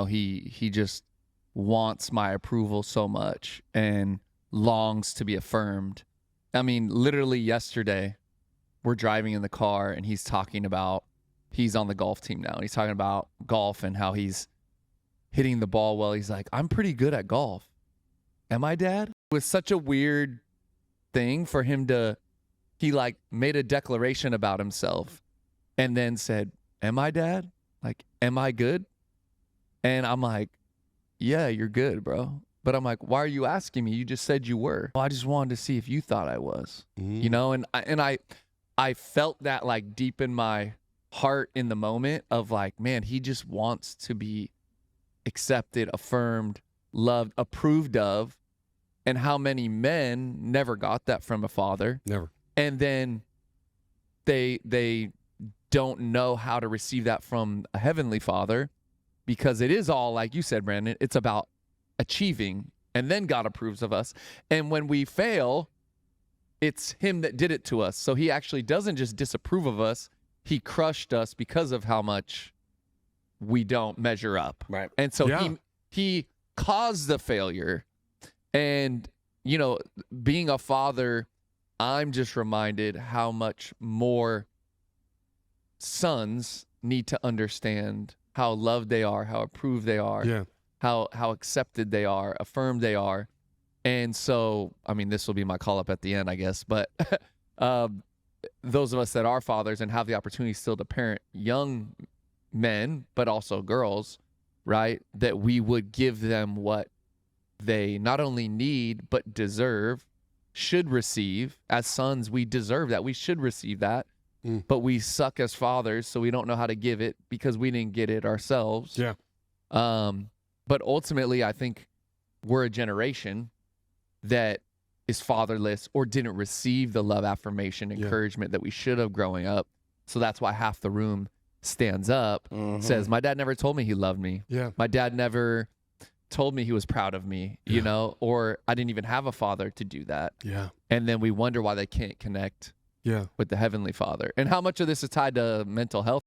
he just wants my approval so much and longs to be affirmed. I mean, literally yesterday, we're driving in the car and he's talking about he's on the golf team now. And he's talking about golf and how he's hitting the ball well. He's like, I'm pretty good at golf. Am I, Dad? It was such a weird thing for him he like made a declaration about himself and then said, am I, Dad? Like, am I good? And I'm like, yeah, you're good, bro. But I'm like, why are you asking me? You just said you were. Well, I just wanted to see if you thought I was, And I felt that like deep in my heart in the moment of like, man, he just wants to be accepted, affirmed, loved, approved of. And how many men never got that from a father? Never. And then they don't know how to receive that from a heavenly father, because it is all, like you said, Brandon, it's about achieving, and then God approves of us. And when we fail, it's him that did it to us. So he actually doesn't just disapprove of us. He crushed us because of how much we don't measure up. Right. And so he caused the failure. And, being a father, I'm just reminded how much more sons need to understand how loved they are, how approved they are, how accepted they are, affirmed they are. And so, I mean, this will be my call up at the end, I guess, but those of us that are fathers and have the opportunity still to parent young men, but also girls, right, that we would give them what they not only need, but deserve, should receive. As sons, we deserve that. We should receive that. But we suck as fathers, so we don't know how to give it because we didn't get it ourselves. Yeah. But ultimately, I think we're a generation that is fatherless or didn't receive the love, affirmation, encouragement that we should have growing up. So that's why half the room stands up, says, my dad never told me he loved me. Yeah. My dad never told me he was proud of me, or I didn't even have a father to do that. Yeah. And then we wonder why they can't connect with the Heavenly Father. And how much of this is tied to mental health?